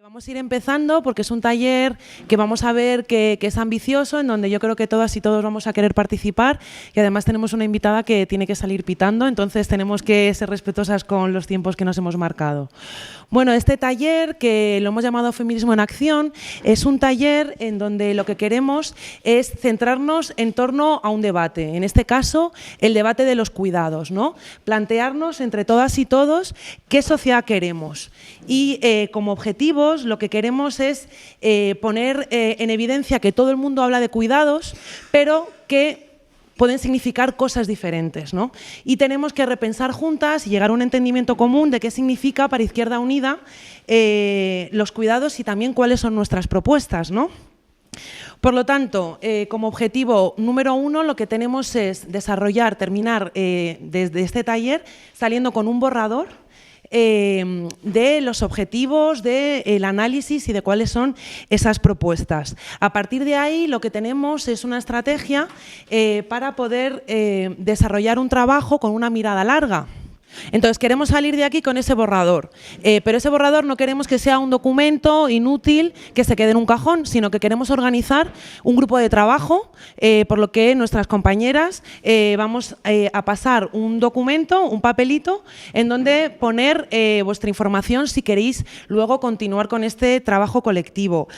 Vamos a ir empezando porque es un taller que vamos a ver que es ambicioso, en donde yo creo que todas y todos vamos a querer participar, y además tenemos una invitada que tiene que salir pitando, entonces tenemos que ser respetuosas con los tiempos que nos hemos marcado. Bueno, este taller, que lo hemos llamado Feminismo en Acción, es un taller en donde lo que queremos es centrarnos en torno a un debate, en este caso el debate de los cuidados, ¿no? Plantearnos entre todas y todos qué sociedad queremos, y como objetivos lo que queremos es poner en evidencia que todo el mundo habla de cuidados, pero que pueden significar cosas diferentes, ¿no? Y tenemos que repensar juntas y llegar a un entendimiento común de qué significa para Izquierda Unida los cuidados y también cuáles son nuestras propuestas, ¿no? Por lo tanto, como objetivo número 1, lo que tenemos es terminar desde este taller saliendo con un borrador de los objetivos, del análisis y de cuáles son esas propuestas. A partir de ahí, lo que tenemos es una estrategia para poder desarrollar un trabajo con una mirada larga. Entonces, queremos salir de aquí con ese borrador, pero ese borrador no queremos que sea un documento inútil que se quede en un cajón, sino que queremos organizar un grupo de trabajo, por lo que nuestras compañeras vamos a pasar un documento, un papelito, en donde poner vuestra información si queréis luego continuar con este trabajo colectivo.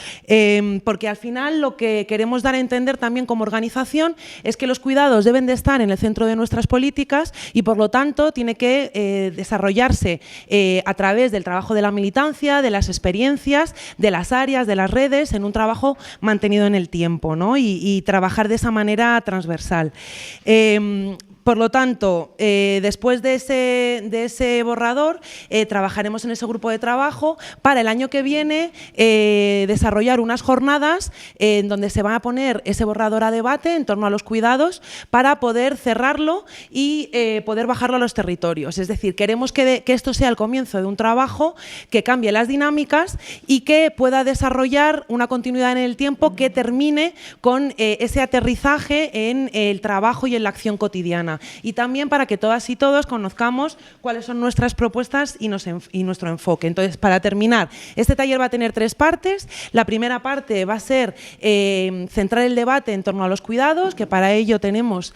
Porque al final lo que queremos dar a entender también como organización es que los cuidados deben de estar en el centro de nuestras políticas y, por lo tanto, tiene que desarrollarse a través del trabajo de la militancia, de las experiencias, de las áreas, de las redes, en un trabajo mantenido en el tiempo, ¿no? y trabajar de esa manera transversal. Por lo tanto, después de ese borrador, trabajaremos en ese grupo de trabajo para el año que viene desarrollar unas jornadas en donde se va a poner ese borrador a debate en torno a los cuidados para poder cerrarlo y poder bajarlo a los territorios. Es decir, queremos que esto sea el comienzo de un trabajo que cambie las dinámicas y que pueda desarrollar una continuidad en el tiempo que termine con ese aterrizaje en el trabajo y en la acción cotidiana. Y también para que todas y todos conozcamos cuáles son nuestras propuestas y nuestro enfoque. Entonces, para terminar, este taller va a tener 3 partes. La primera parte va a ser centrar el debate en torno a los cuidados, que para ello tenemos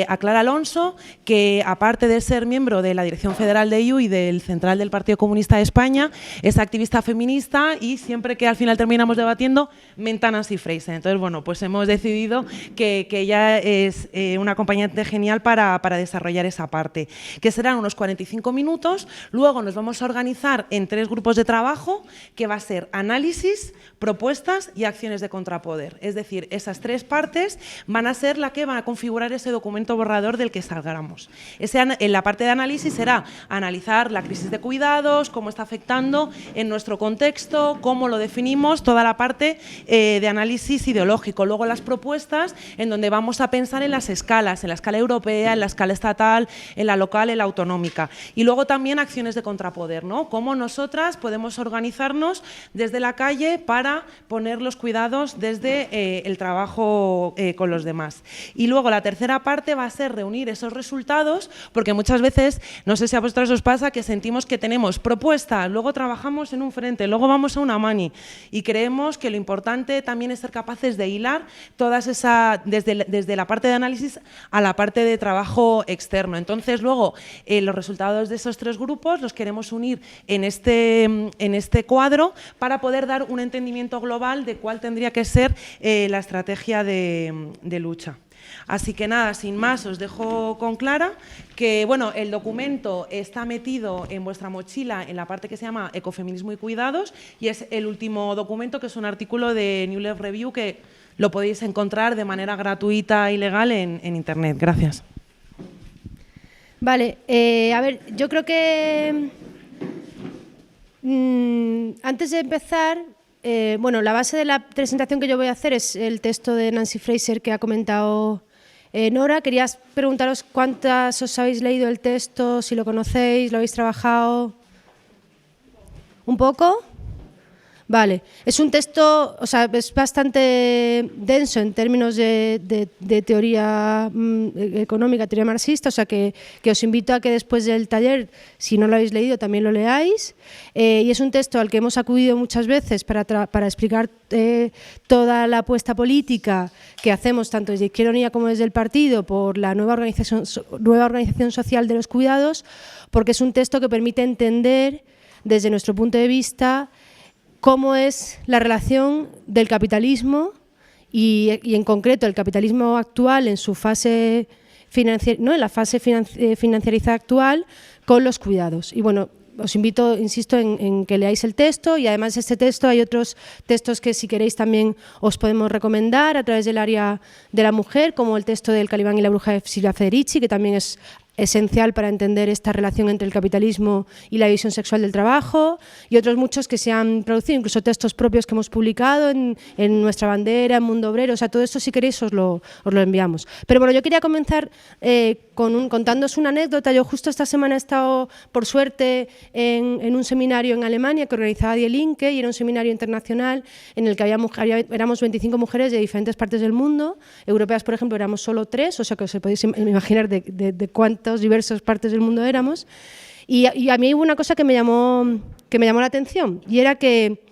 a Clara Alonso, que aparte de ser miembro de la Dirección Federal de IU y del Central del Partido Comunista de España, es activista feminista y siempre que al final terminamos debatiendo, menta Nancy Fraser. Entonces, bueno, pues hemos decidido que ella es una acompañante genial para desarrollar esa parte, que serán unos 45 minutos. Luego nos vamos a organizar en 3 grupos de trabajo, que va a ser análisis, propuestas y acciones de contrapoder. Es decir, esas 3 partes van a ser la que van a configurar ese documento borrador del que salgamos. En la parte de análisis será analizar la crisis de cuidados, cómo está afectando en nuestro contexto, cómo lo definimos, toda la parte de análisis ideológico. Luego las propuestas, en donde vamos a pensar en las escalas, en la escala europea, en la escala estatal, en la local, en la autonómica. Y luego también acciones de contrapoder, ¿no? Cómo nosotras podemos organizarnos desde la calle para poner los cuidados desde el trabajo con los demás. Y luego la tercera parte va a ser reunir esos resultados, porque muchas veces, no sé si a vosotros os pasa, que sentimos que tenemos propuestas, luego trabajamos en un frente, luego vamos a una mani, y creemos que lo importante también es ser capaces de hilar todas desde la parte de análisis a la parte de trabajo externo. Entonces, luego, los resultados de esos 3 grupos los queremos unir en este cuadro para poder dar un entendimiento global de cuál tendría que ser la estrategia de lucha. Así que nada, sin más, os dejo con Clara, que bueno, el documento está metido en vuestra mochila en la parte que se llama Ecofeminismo y Cuidados, y es el último documento, que es un artículo de New Left Review que lo podéis encontrar de manera gratuita y legal en Internet. Gracias. Vale, a ver, yo creo que antes de empezar, bueno, la base de la presentación que yo voy a hacer es el texto de Nancy Fraser que ha comentado Nora. Quería preguntaros cuántas os habéis leído el texto, si lo conocéis, lo habéis trabajado. ¿Un poco? Vale, es un texto, o sea, es bastante denso en términos de teoría económica, teoría marxista, o sea, que os invito a que después del taller, si no lo habéis leído, también lo leáis. Y es un texto al que hemos acudido muchas veces para explicar toda la apuesta política que hacemos tanto desde Izquierda Unida como desde el partido por la nueva organización social de los cuidados, porque es un texto que permite entender desde nuestro punto de vista cómo es la relación del capitalismo y en concreto el capitalismo actual en su fase en la fase financiarizada actual con los cuidados. Y bueno, os invito, insisto, en que leáis el texto, y además de este texto hay otros textos que si queréis también os podemos recomendar a través del área de la mujer, como el texto del Calibán y la bruja de Silvia Federici, que también es esencial para entender esta relación entre el capitalismo y la división sexual del trabajo, y otros muchos que se han producido, incluso textos propios que hemos publicado en Nuestra Bandera, en Mundo Obrero. O sea, todo esto, si queréis, os lo enviamos. Pero bueno, yo quería comenzar contándoos una anécdota. Yo justo esta semana he estado, por suerte, en un seminario en Alemania que organizaba Die Linke, y era un seminario internacional en el que éramos 25 mujeres de diferentes partes del mundo. Europeas, por ejemplo, éramos solo 3, o sea que os podéis imaginar de cuántas diversas partes del mundo éramos. Y a mí hubo una cosa que me llamó la atención, y era que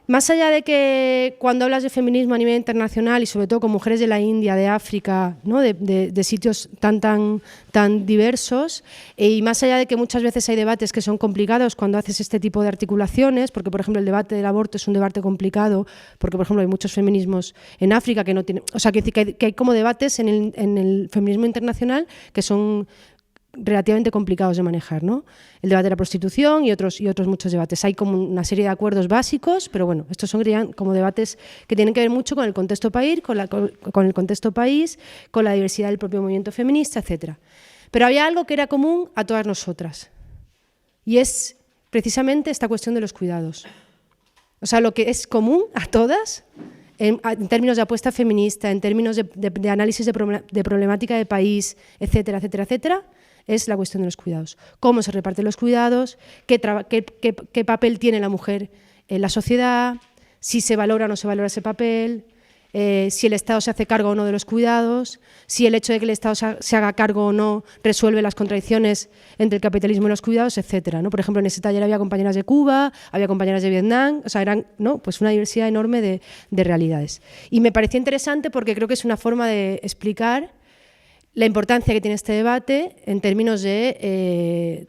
más allá de que cuando hablas de feminismo a nivel internacional y sobre todo con mujeres de la India, de África, ¿no? de sitios tan diversos, y más allá de que muchas veces hay debates que son complicados cuando haces este tipo de articulaciones, porque por ejemplo el debate del aborto es un debate complicado, porque por ejemplo hay muchos feminismos en África que no tienen, o sea, que hay como debates en el feminismo internacional que son relativamente complicados de manejar, ¿no? El debate de la prostitución y otros muchos debates. Hay como una serie de acuerdos básicos, pero bueno, estos son como debates que tienen que ver mucho con el contexto país, con el contexto país, con la diversidad del propio movimiento feminista, etcétera. Pero había algo que era común a todas nosotras, y es precisamente esta cuestión de los cuidados. O sea, lo que es común a todas, en términos de apuesta feminista, en términos de análisis de problemática de país, etcétera, etcétera, etcétera, es la cuestión de los cuidados. Cómo se reparten los cuidados, qué papel tiene la mujer en la sociedad, si se valora o no se valora ese papel, si el Estado se hace cargo o no de los cuidados, si el hecho de que el Estado se haga cargo o no resuelve las contradicciones entre el capitalismo y los cuidados, etcétera, ¿no? Por ejemplo, en ese taller había compañeras de Cuba, había compañeras de Vietnam, o sea, eran, ¿no? Pues una diversidad enorme de realidades. Y me pareció interesante porque creo que es una forma de explicar la importancia que tiene este debate en términos de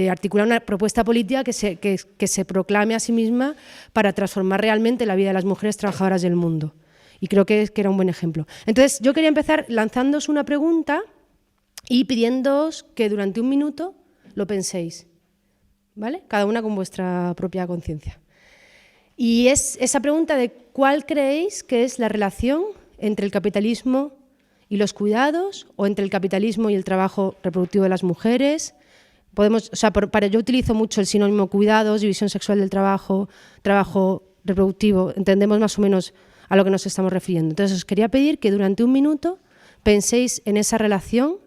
articular una propuesta política que se proclame a sí misma para transformar realmente la vida de las mujeres trabajadoras del mundo. Y creo que era un buen ejemplo. Entonces, yo quería empezar lanzándoos una pregunta y pidiéndoos que durante un minuto lo penséis, ¿vale? Cada una con vuestra propia conciencia. Y es esa pregunta de cuál creéis que es la relación entre el capitalismo y los cuidados, o entre el capitalismo y el trabajo reproductivo de las mujeres. Yo utilizo mucho el sinónimo cuidados, división sexual del trabajo, trabajo reproductivo, entendemos más o menos a lo que nos estamos refiriendo. Entonces os quería pedir que durante un minuto penséis en esa relación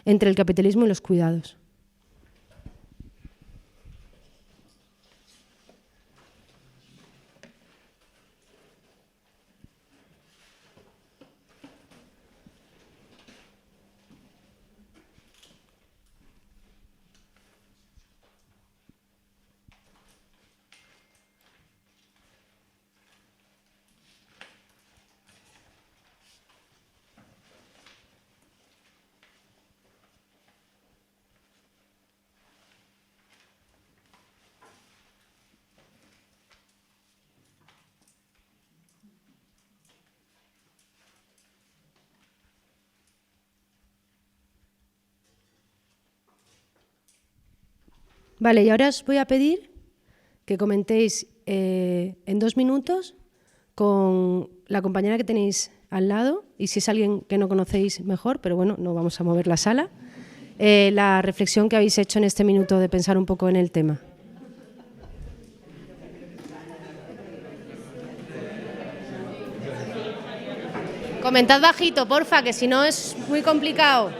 entre el capitalismo y los cuidados. Vale, y ahora os voy a pedir que comentéis en 2 minutos con la compañera que tenéis al lado, y si es alguien que no conocéis, mejor, pero bueno, no vamos a mover la sala, la reflexión que habéis hecho en este minuto de pensar un poco en el tema. Comentad bajito, porfa, que si no es muy complicado.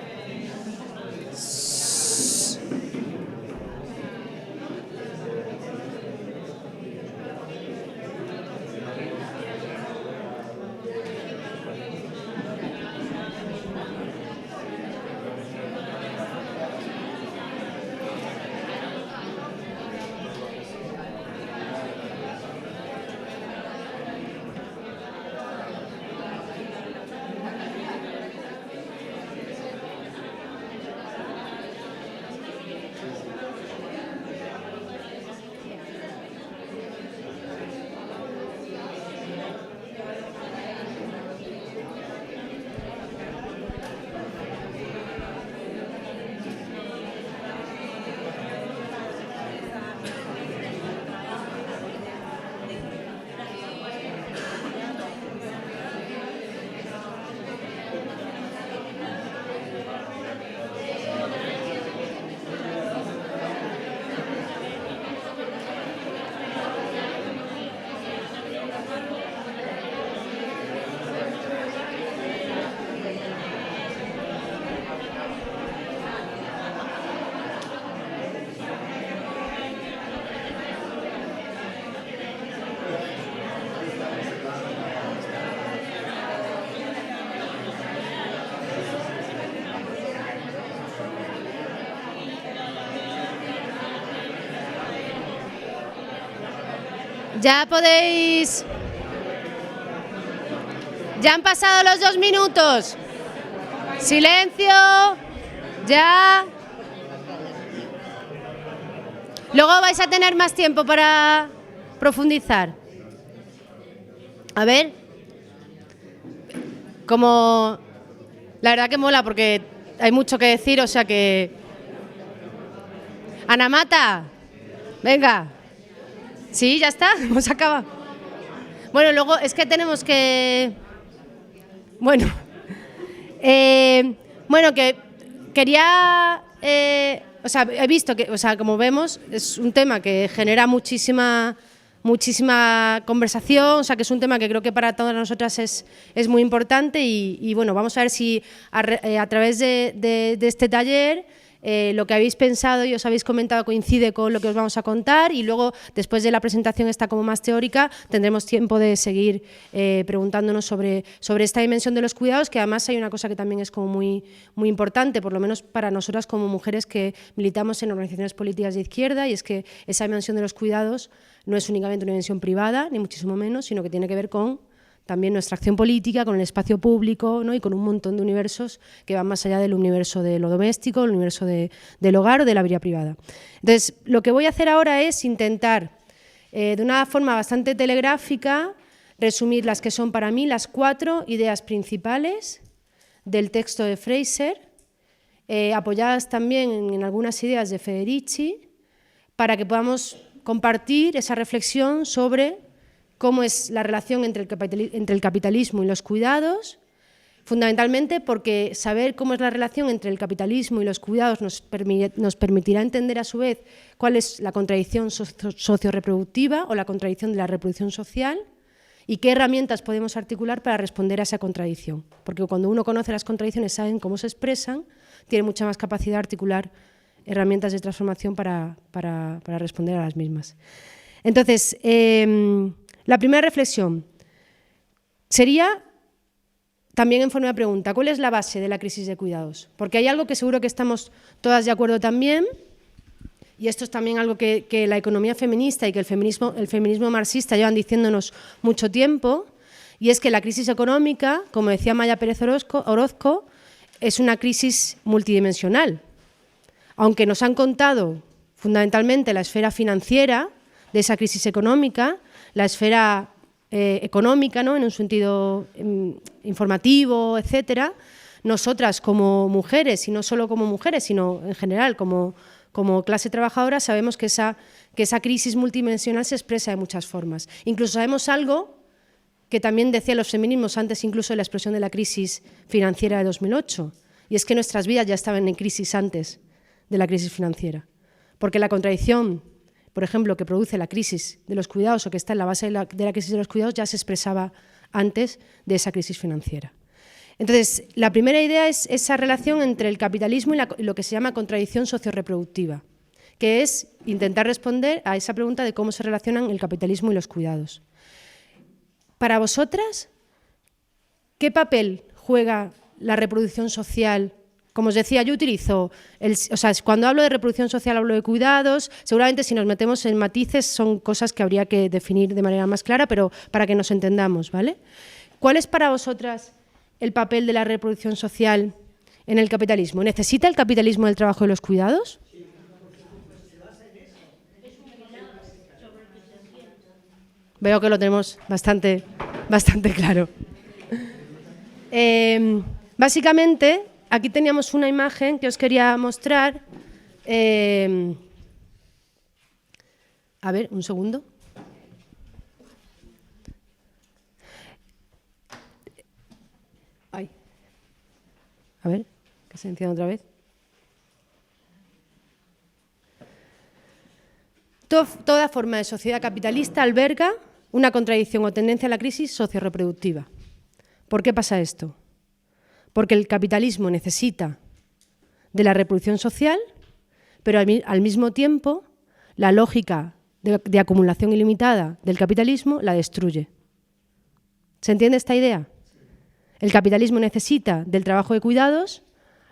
Ya podéis... Ya han pasado los 2 minutos. Silencio. Ya. Luego vais a tener más tiempo para profundizar. A ver. Como... La verdad que mola porque hay mucho que decir, o sea que... Ana Mata, venga. Sí, ya está, hemos acabado. Bueno, luego es que tenemos que... Bueno, que quería... o sea, he visto que, o sea, como vemos, es un tema que genera muchísima conversación, o sea, que es un tema que creo que para todas nosotras es muy importante y bueno, vamos a ver si a través de este taller lo que habéis pensado y os habéis comentado coincide con lo que os vamos a contar y luego, después de la presentación esta como más teórica, tendremos tiempo de seguir preguntándonos sobre esta dimensión de los cuidados, que además hay una cosa que también es como muy importante, por lo menos para nosotras como mujeres que militamos en organizaciones políticas de izquierda, y es que esa dimensión de los cuidados no es únicamente una dimensión privada, ni muchísimo menos, sino que tiene que ver con también nuestra acción política, con el espacio público, ¿no? Y con un montón de universos que van más allá del universo de lo doméstico, el universo del hogar o de la vida privada. Entonces, lo que voy a hacer ahora es intentar, de una forma bastante telegráfica, resumir las que son para mí las 4 ideas principales del texto de Fraser, apoyadas también en algunas ideas de Federici, para que podamos compartir esa reflexión sobre cómo es la relación entre el capitalismo y los cuidados, fundamentalmente porque saber cómo es la relación entre el capitalismo y los cuidados nos permitirá entender a su vez cuál es la contradicción socio-reproductiva o la contradicción de la reproducción social y qué herramientas podemos articular para responder a esa contradicción. Porque cuando uno conoce las contradicciones, saben cómo se expresan, tiene mucha más capacidad de articular herramientas de transformación para responder a las mismas. Entonces, la primera reflexión sería, también en forma de pregunta, ¿cuál es la base de la crisis de cuidados? Porque hay algo que seguro que estamos todas de acuerdo también, y esto es también algo que la economía feminista y que el feminismo marxista llevan diciéndonos mucho tiempo, y es que la crisis económica, como decía Maya Pérez Orozco, es una crisis multidimensional. Aunque nos han contado fundamentalmente la esfera financiera de esa crisis económica, la esfera económica, ¿no? En un sentido informativo, etcétera, nosotras como mujeres, y no solo como mujeres, sino en general como clase trabajadora, sabemos que esa crisis multidimensional se expresa de muchas formas. Incluso sabemos algo que también decían los feminismos antes incluso de la explosión de la crisis financiera de 2008, y es que nuestras vidas ya estaban en crisis antes de la crisis financiera, porque la contradicción, por ejemplo, que produce la crisis de los cuidados o que está en la base de la crisis de los cuidados ya se expresaba antes de esa crisis financiera. Entonces, la primera idea es esa relación entre el capitalismo y lo que se llama contradicción socio-reproductiva, que es intentar responder a esa pregunta de cómo se relacionan el capitalismo y los cuidados. Para vosotras, ¿qué papel juega la reproducción social? Como os decía, yo utilizo, cuando hablo de reproducción social hablo de cuidados, seguramente si nos metemos en matices son cosas que habría que definir de manera más clara, pero para que nos entendamos, ¿vale? ¿Cuál es para vosotras el papel de la reproducción social en el capitalismo? ¿Necesita el capitalismo del trabajo y los cuidados? Veo que lo tenemos bastante claro. Básicamente, aquí teníamos una imagen que os quería mostrar. A ver, un segundo. Ay. A ver, que se encienda otra vez. Toda forma de sociedad capitalista alberga una contradicción o tendencia a la crisis socio-reproductiva. ¿Por qué pasa esto? Porque el capitalismo necesita de la reproducción social, pero al mismo tiempo la lógica de acumulación ilimitada del capitalismo la destruye. ¿Se entiende esta idea? El capitalismo necesita del trabajo de cuidados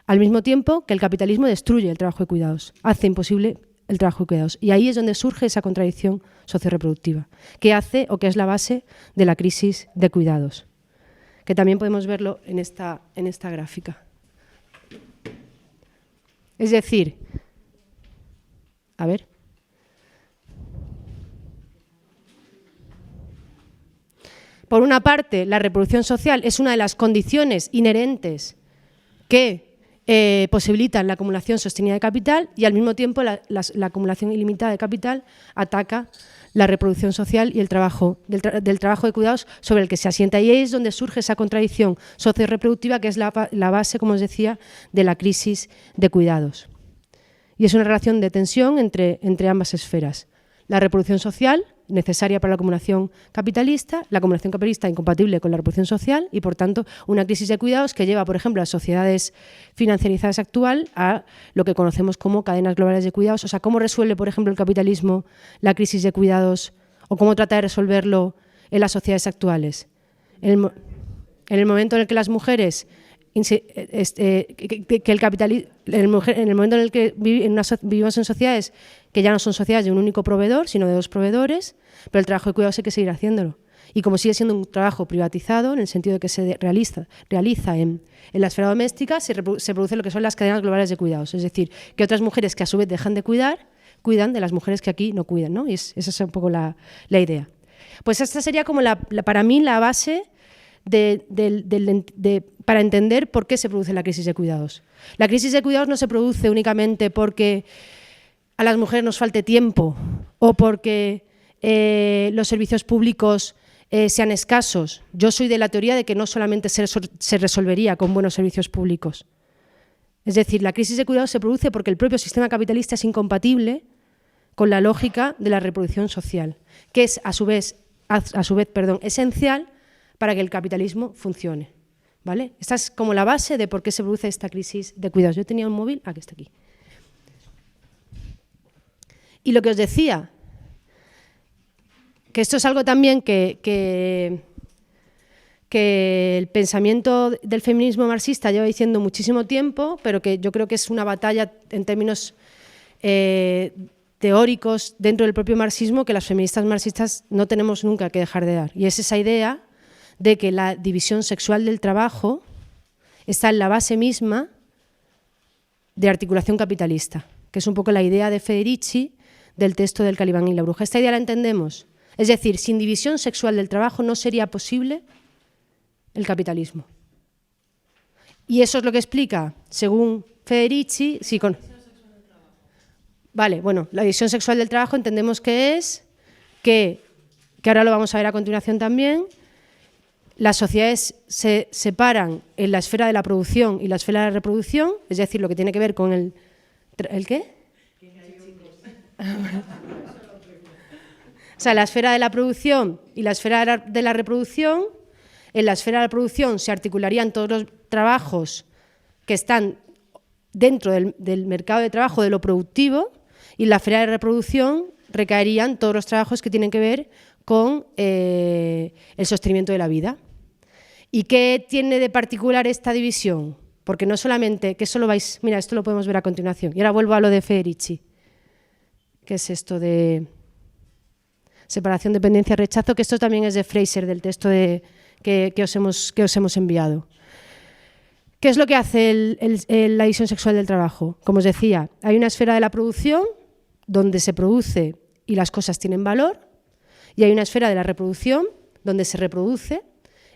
al mismo tiempo que el capitalismo destruye el trabajo de cuidados, hace imposible el trabajo de cuidados. Y ahí es donde surge esa contradicción socioreproductiva, que hace o que es la base de la crisis de cuidados, que también podemos verlo en esta gráfica. Es decir, a ver. Por una parte, la reproducción social es una de las condiciones inherentes que posibilitan la acumulación sostenida de capital, y al mismo tiempo la acumulación ilimitada de capital ataca la reproducción social y el trabajo del trabajo de cuidados sobre el que se asienta. Y ahí es donde surge esa contradicción socio-reproductiva, que es la base, como os decía, de la crisis de cuidados. Y es una relación de tensión entre ambas esferas. La reproducción social, necesaria para la acumulación capitalista incompatible con la reproducción social, y por tanto una crisis de cuidados que lleva, por ejemplo, a las sociedades financiarizadas actual a lo que conocemos como cadenas globales de cuidados. O sea, ¿cómo resuelve, por ejemplo, el capitalismo la crisis de cuidados, o cómo trata de resolverlo en las sociedades actuales? En el momento en el que las mujeres en el momento en el que vivimos en sociedades que ya no son sociedades de un único proveedor, sino de dos proveedores, pero el trabajo de cuidados hay que seguir haciéndolo. Y como sigue siendo un trabajo privatizado, en el sentido de que se realiza en la esfera doméstica, se produce lo que son las cadenas globales de cuidados. Es decir, que otras mujeres que a su vez dejan de cuidar, cuidan de las mujeres que aquí no cuidan, ¿no? Y esa es un poco la idea. Pues esta sería como para mí la base para entender por qué se produce la crisis de cuidados. La crisis de cuidados no se produce únicamente porque a las mujeres nos falte tiempo o porque los servicios públicos sean escasos. Yo soy de la teoría de que no solamente se resolvería con buenos servicios públicos. Es decir, la crisis de cuidados se produce porque el propio sistema capitalista es incompatible con la lógica de la reproducción social, que es a su vez esencial para que el capitalismo funcione, ¿vale? Esta es como la base de por qué se produce esta crisis de cuidados. Yo tenía un móvil, que está aquí. Y lo que os decía, que esto es algo también que el pensamiento del feminismo marxista lleva diciendo muchísimo tiempo, pero que yo creo que es una batalla en términos teóricos dentro del propio marxismo que las feministas marxistas no tenemos nunca que dejar de dar. Y es esa idea de que la división sexual del trabajo está en la base misma de articulación capitalista, que es un poco la idea de Federici del texto del Calibán y la bruja. Esta idea la entendemos. Es decir, sin división sexual del trabajo no sería posible el capitalismo. Y eso es lo que explica, según Federici, Vale, bueno, la división sexual del trabajo entendemos que es que ahora lo vamos a ver a continuación también. Las sociedades se separan en la esfera de la producción y la esfera de la reproducción, es decir, lo que tiene que ver con ¿el qué? O sea, la esfera de la producción y la esfera de la reproducción. En la esfera de la producción se articularían todos los trabajos que están dentro del mercado de trabajo de lo productivo, y en la esfera de reproducción recaerían todos los trabajos que tienen que ver con el sostenimiento de la vida. ¿Y qué tiene de particular esta división? Porque no solamente, que eso lo vais, mira, esto lo podemos ver a continuación. Y ahora vuelvo a lo de Federici, que es esto de separación, dependencia, rechazo, que esto también es de Fraser, del texto que os hemos enviado. ¿Qué es lo que hace la división sexual del trabajo? Como os decía, hay una esfera de la producción donde se produce y las cosas tienen valor, y hay una esfera de la reproducción donde se reproduce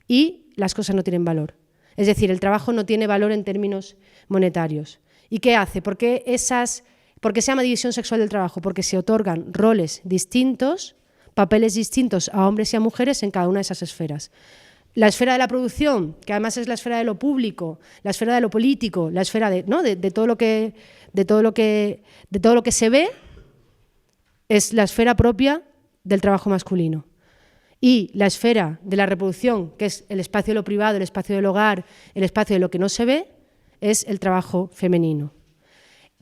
y las cosas no tienen valor. Es decir, el trabajo no tiene valor en términos monetarios. ¿Y qué hace? ¿Por qué se llama división sexual del trabajo? Porque se otorgan roles distintos, papeles distintos a hombres y a mujeres en cada una de esas esferas. La esfera de la producción, que además es la esfera de lo público, la esfera de lo político, la esfera de todo lo que se ve, es la esfera propia del trabajo masculino. Y la esfera de la reproducción, que es el espacio de lo privado, el espacio del hogar, el espacio de lo que no se ve, es el trabajo femenino.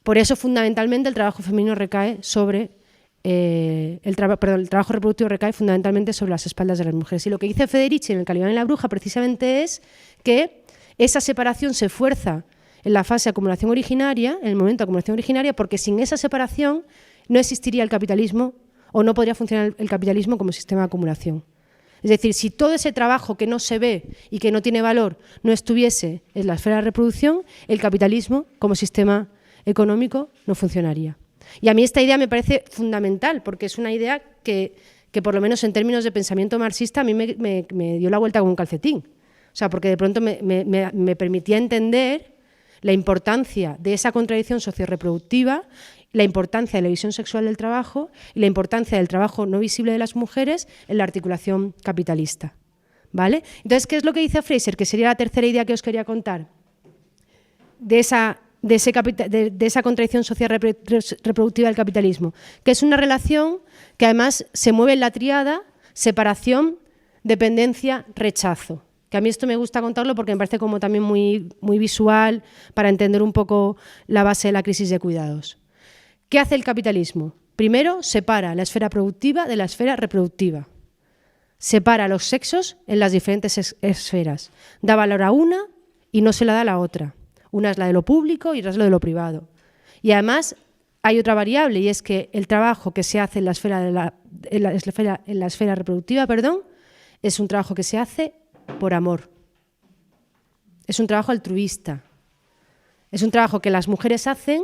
Por eso, fundamentalmente, el trabajo femenino recae sobre el trabajo reproductivo recae fundamentalmente sobre las espaldas de las mujeres. Y lo que dice Federici en el Calibán y la bruja precisamente es que esa separación se fuerza en la fase de acumulación originaria, en el momento de acumulación originaria, porque sin esa separación no existiría el capitalismo o no podría funcionar el capitalismo como sistema de acumulación. Es decir, si todo ese trabajo que no se ve y que no tiene valor no estuviese en la esfera de reproducción, el capitalismo como sistema económico no funcionaría. Y a mí esta idea me parece fundamental, porque es una idea que por lo menos en términos de pensamiento marxista a mí me dio la vuelta con un calcetín. O sea, porque de pronto me permitía entender la importancia de esa contradicción socioreproductiva, la importancia de la visión sexual del trabajo y la importancia del trabajo no visible de las mujeres en la articulación capitalista. ¿Vale? Entonces, ¿qué es lo que dice Fraser? Que sería la tercera idea que os quería contar de esa contradicción social reproductiva del capitalismo, que es una relación que además se mueve en la tríada separación, dependencia, rechazo. Que a mí esto me gusta contarlo porque me parece como también muy visual para entender un poco la base de la crisis de cuidados. ¿Qué hace el capitalismo? Primero, separa la esfera productiva de la esfera reproductiva. Separa los sexos en las diferentes esferas. Da valor a una y no se la da a la otra. Una es la de lo público y otra es la de lo privado. Y además hay otra variable, y es que el trabajo que se hace en la esfera reproductiva, es un trabajo que se hace por amor. Es un trabajo altruista. Es un trabajo que las mujeres hacen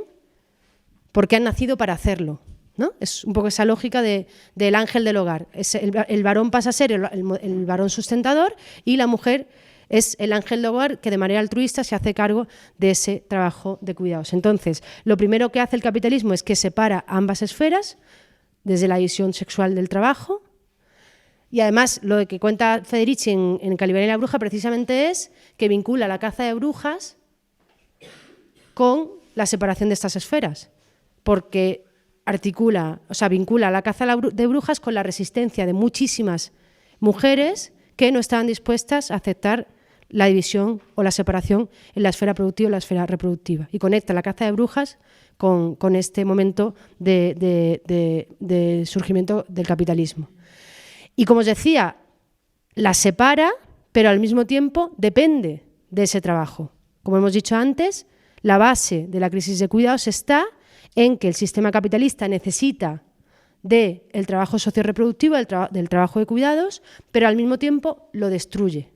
porque han nacido para hacerlo, ¿no? Es un poco esa lógica del ángel del hogar. El varón pasa a ser el varón sustentador y la mujer es el ángel del hogar que de manera altruista se hace cargo de ese trabajo de cuidados. Entonces, lo primero que hace el capitalismo es que separa ambas esferas desde la visión sexual del trabajo. Y además, lo que cuenta Federici en Calibán y la bruja precisamente es que vincula la caza de brujas con la separación de estas esferas, porque vincula la caza de brujas con la resistencia de muchísimas mujeres que no estaban dispuestas a aceptar la división o la separación en la esfera productiva y la esfera reproductiva. Y conecta la caza de brujas con este momento de surgimiento del capitalismo. Y como os decía, la separa, pero al mismo tiempo depende de ese trabajo. Como hemos dicho antes, la base de la crisis de cuidados está en que el sistema capitalista necesita del trabajo socioreproductivo, del trabajo de cuidados, pero al mismo tiempo lo destruye.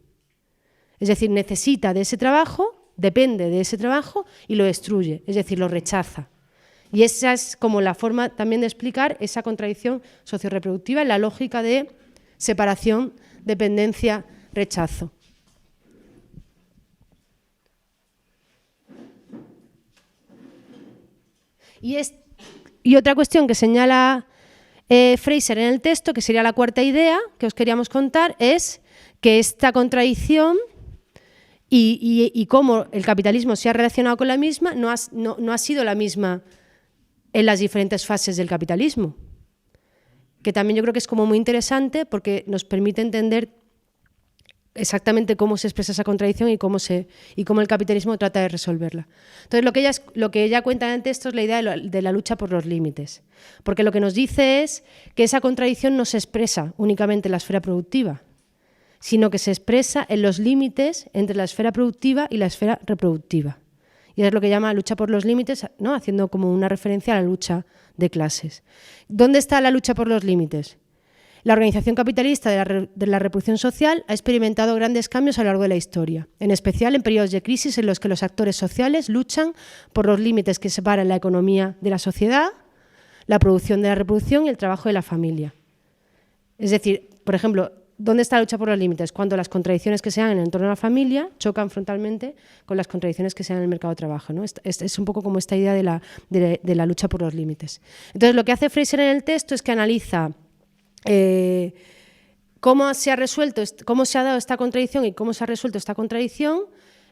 Es decir, necesita de ese trabajo, depende de ese trabajo y lo destruye, es decir, lo rechaza. Y esa es como la forma también de explicar esa contradicción socioreproductiva en la lógica de separación, dependencia, rechazo. Y otra cuestión que señala Fraser en el texto, que sería la cuarta idea que os queríamos contar, es que esta contradicción y cómo el capitalismo se ha relacionado con la misma no ha sido la misma en las diferentes fases del capitalismo, que también yo creo que es como muy interesante porque nos permite entender exactamente cómo se expresa esa contradicción y cómo el capitalismo trata de resolverla. Entonces, lo que ella cuenta en el texto es la idea de la lucha por los límites, porque lo que nos dice es que esa contradicción no se expresa únicamente en la esfera productiva, sino que se expresa en los límites entre la esfera productiva y la esfera reproductiva. Y es lo que llama lucha por los límites, ¿no? Haciendo como una referencia a la lucha de clases. ¿Dónde está la lucha por los límites? La organización capitalista de la reproducción social ha experimentado grandes cambios a lo largo de la historia, en especial en periodos de crisis en los que los actores sociales luchan por los límites que separan la economía de la sociedad, la producción de la reproducción y el trabajo de la familia. Es decir, por ejemplo, ¿dónde está la lucha por los límites? Cuando las contradicciones que se dan en el entorno de la familia chocan frontalmente con las contradicciones que se dan en el mercado de trabajo, ¿no? Es un poco como esta idea de la lucha por los límites. Entonces, lo que hace Fraser en el texto es que analiza cómo se ha dado esta contradicción y cómo se ha resuelto esta contradicción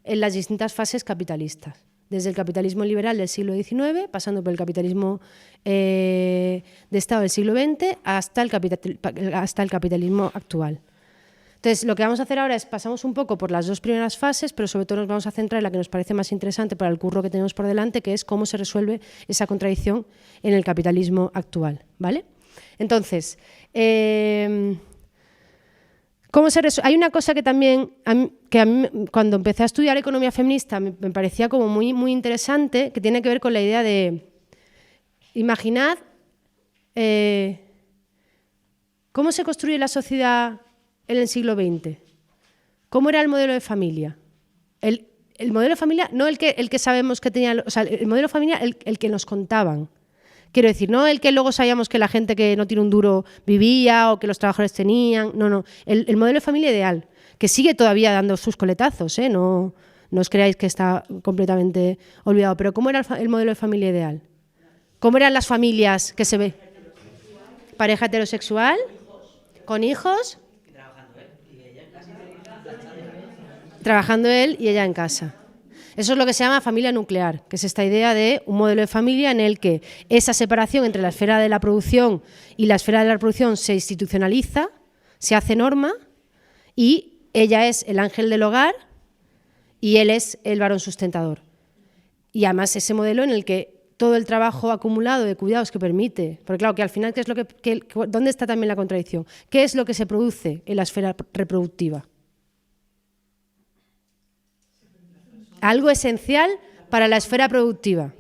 en las distintas fases capitalistas, desde el capitalismo liberal del siglo XIX, pasando por el capitalismo de Estado del siglo XX hasta el capitalismo actual. Entonces, lo que vamos a hacer ahora es pasamos un poco por las dos primeras fases, pero sobre todo nos vamos a centrar en la que nos parece más interesante para el curro que tenemos por delante, que es cómo se resuelve esa contradicción en el capitalismo actual, ¿vale? Entonces, hay una cosa que también, que a mí, cuando empecé a estudiar economía feminista, me parecía como muy, muy interesante, que tiene que ver con la idea de, imaginad ¿cómo se construye la sociedad en el siglo XX? ¿Cómo era el modelo de familia? El modelo de familia, no el que sabemos que tenía, o sea, el modelo de familia, el que nos contaban. Quiero decir, no el que luego sabíamos que la gente que no tiene un duro vivía o que los trabajadores tenían. No. El modelo de familia ideal, que sigue todavía dando sus coletazos, ¿eh? No os creáis que está completamente olvidado. Pero ¿cómo era el modelo de familia ideal? ¿Cómo eran las familias que se ve? Pareja heterosexual, con hijos, trabajando él y ella en casa. Eso es lo que se llama familia nuclear, que es esta idea de un modelo de familia en el que esa separación entre la esfera de la producción y la esfera de la reproducción se institucionaliza, se hace norma, y ella es el ángel del hogar y él es el varón sustentador. Y además ese modelo en el que todo el trabajo acumulado de cuidados que permite, porque claro, que al final, ¿qué es lo ¿dónde está también la contradicción? ¿Qué es lo que se produce en la esfera reproductiva? Algo esencial para la esfera productiva.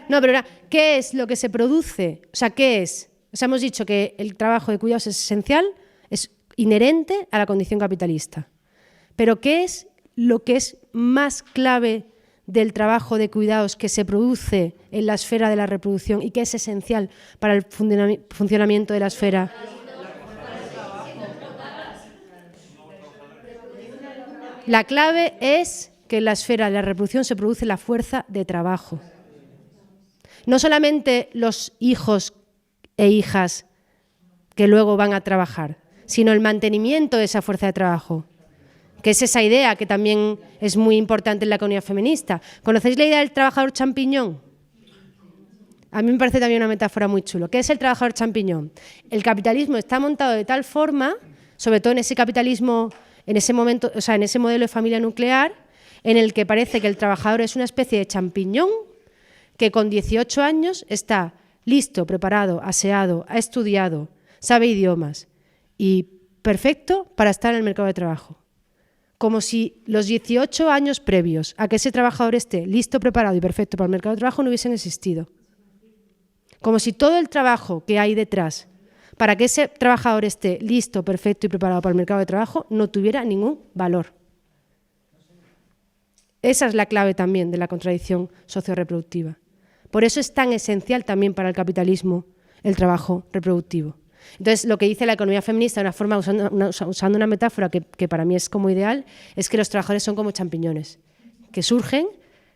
No, pero ahora, ¿qué es lo que se produce? O sea, ¿qué es? O sea, hemos dicho que el trabajo de cuidados es esencial, es inherente a la condición capitalista. Pero ¿qué es lo que es más clave del trabajo de cuidados que se produce en la esfera de la reproducción y que es esencial para el funcionamiento de la esfera? La clave es que en la esfera de la reproducción se produce la fuerza de trabajo. No solamente los hijos e hijas que luego van a trabajar, sino el mantenimiento de esa fuerza de trabajo, que es esa idea que también es muy importante en la economía feminista. ¿Conocéis la idea del trabajador champiñón? A mí me parece también una metáfora muy chulo. ¿Qué es el trabajador champiñón? El capitalismo está montado de tal forma, sobre todo en ese capitalismo, en ese momento, o sea, en ese modelo de familia nuclear, en el que parece que el trabajador es una especie de champiñón que con 18 años está listo, preparado, aseado, ha estudiado, sabe idiomas y perfecto para estar en el mercado de trabajo. Como si los 18 años previos a que ese trabajador esté listo, preparado y perfecto para el mercado de trabajo no hubiesen existido. Como si todo el trabajo que hay detrás para que ese trabajador esté listo, perfecto y preparado para el mercado de trabajo no tuviera ningún valor. Esa es la clave también de la contradicción socio-reproductiva. Por eso es tan esencial también para el capitalismo el trabajo reproductivo. Entonces, lo que dice la economía feminista, de una forma usando una metáfora que para mí es como ideal, es que los trabajadores son como champiñones, que surgen,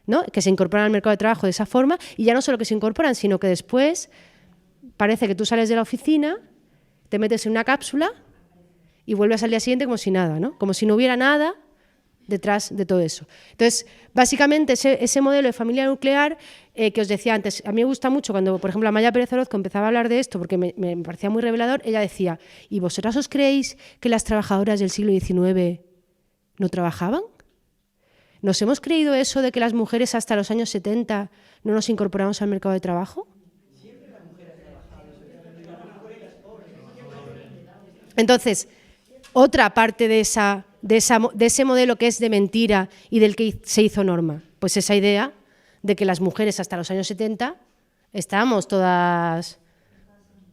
¿no?, que se incorporan al mercado de trabajo de esa forma, y ya no solo que se incorporan, sino que después parece que tú sales de la oficina, te metes en una cápsula y vuelves al día siguiente como si nada, ¿no? Como si no hubiera nada detrás de todo eso. Entonces, básicamente, ese modelo de familia nuclear que os decía antes, a mí me gusta mucho cuando, por ejemplo, Amaya Pérez Orozco empezaba a hablar de esto, porque me parecía muy revelador. Ella decía, ¿y vosotras os creéis que las trabajadoras del siglo XIX no trabajaban? ¿Nos hemos creído eso de que las mujeres hasta los años 70 no nos incorporamos al mercado de trabajo? Entonces, otra parte de ese modelo que es de mentira y del que se hizo norma, pues esa idea de que las mujeres hasta los años 70 estábamos todas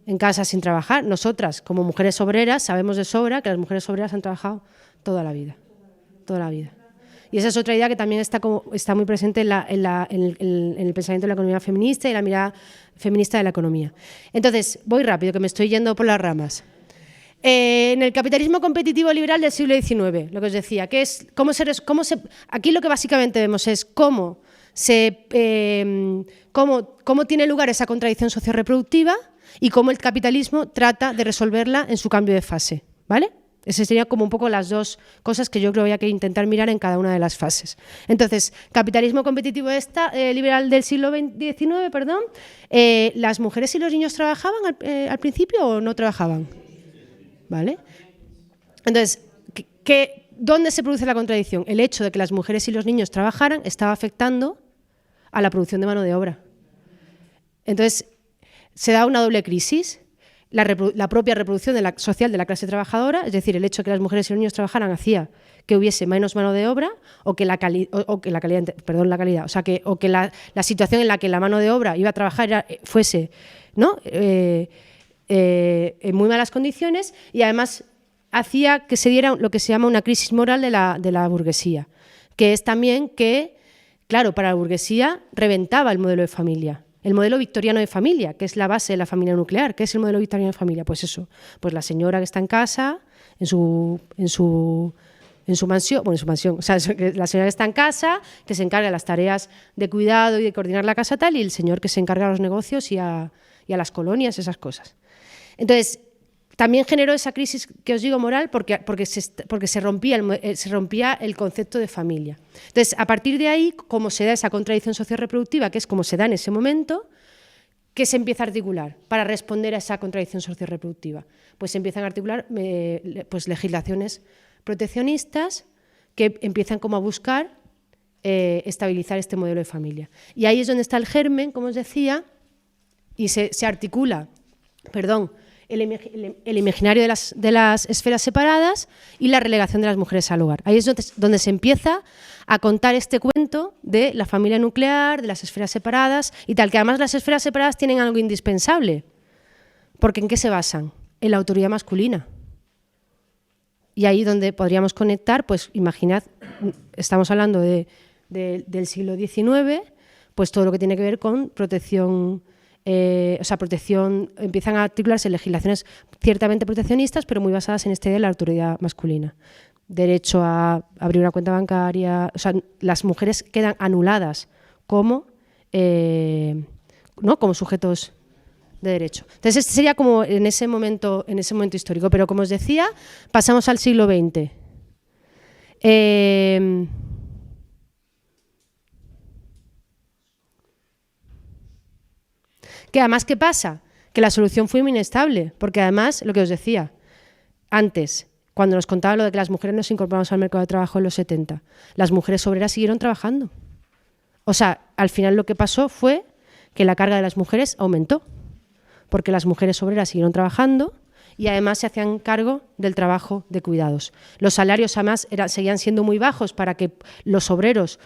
en casa sin trabajar. Nosotras, como mujeres obreras, sabemos de sobra que las mujeres obreras han trabajado toda la vida. Y esa es otra idea que también está muy presente en el pensamiento de la economía feminista y la mirada feminista de la economía. Entonces, voy rápido, que me estoy yendo por las ramas. En el capitalismo competitivo liberal del siglo XIX, lo que os decía, que es aquí lo que básicamente vemos es cómo tiene lugar esa contradicción socio-reproductiva y cómo el capitalismo trata de resolverla en su cambio de fase, ¿vale? Esas serían como un poco las dos cosas que yo creo que hay que intentar mirar en cada una de las fases. Entonces, capitalismo competitivo liberal del siglo XIX, ¿las mujeres y los niños trabajaban al principio o no trabajaban? ¿Vale? Entonces, ¿dónde se produce la contradicción? El hecho de que las mujeres y los niños trabajaran estaba afectando a la producción de mano de obra. Entonces, se da una doble crisis. la propia reproducción social de la clase trabajadora, es decir, el hecho de que las mujeres y los niños trabajaran hacía que hubiese menos mano de obra o que la situación en la que la mano de obra iba a trabajar fuese, ¿no?, en muy malas condiciones, y además hacía que se diera lo que se llama una crisis moral de la burguesía, que es también que, claro, para la burguesía reventaba el modelo de familia. El modelo victoriano de familia, que es la base de la familia nuclear. ¿Qué es el modelo victoriano de familia? Pues eso, pues la señora que está en casa, en su mansión, o sea, la señora que está en casa, que se encarga de las tareas de cuidado y de coordinar la casa tal, y el señor que se encarga de los negocios y a las colonias, esas cosas. Entonces, también generó esa crisis que os digo moral porque se rompía el concepto de familia. Entonces, a partir de ahí, como se da esa contradicción socioreproductiva, que es como se da en ese momento, ¿qué se empieza a articular para responder a esa contradicción socioreproductiva? Pues se empiezan a articular pues, legislaciones proteccionistas que empiezan como a buscar estabilizar este modelo de familia. Y ahí es donde está el germen, como os decía, y se articula, el imaginario de las esferas separadas y la relegación de las mujeres al hogar. Ahí es donde se empieza a contar este cuento de la familia nuclear, de las esferas separadas y tal, que además las esferas separadas tienen algo indispensable, porque ¿en qué se basan? En la autoridad masculina. Y ahí donde podríamos conectar, pues imaginad, estamos hablando del siglo XIX, pues todo lo que tiene que ver con protección, empiezan a articularse legislaciones ciertamente proteccionistas, pero muy basadas en esta idea de la autoridad masculina. Derecho a abrir una cuenta bancaria, o sea, las mujeres quedan anuladas como sujetos de derecho. Entonces, este sería como en ese momento histórico, pero como os decía, pasamos al siglo XX. Que además, ¿qué pasa? Que la solución fue muy inestable, porque además, lo que os decía antes, cuando nos contaba lo de que las mujeres nos incorporamos al mercado de trabajo en los 70, las mujeres obreras siguieron trabajando. O sea, al final lo que pasó fue que la carga de las mujeres aumentó, porque las mujeres obreras siguieron trabajando y además se hacían cargo del trabajo de cuidados. Los salarios además seguían siendo muy bajos para que los obreros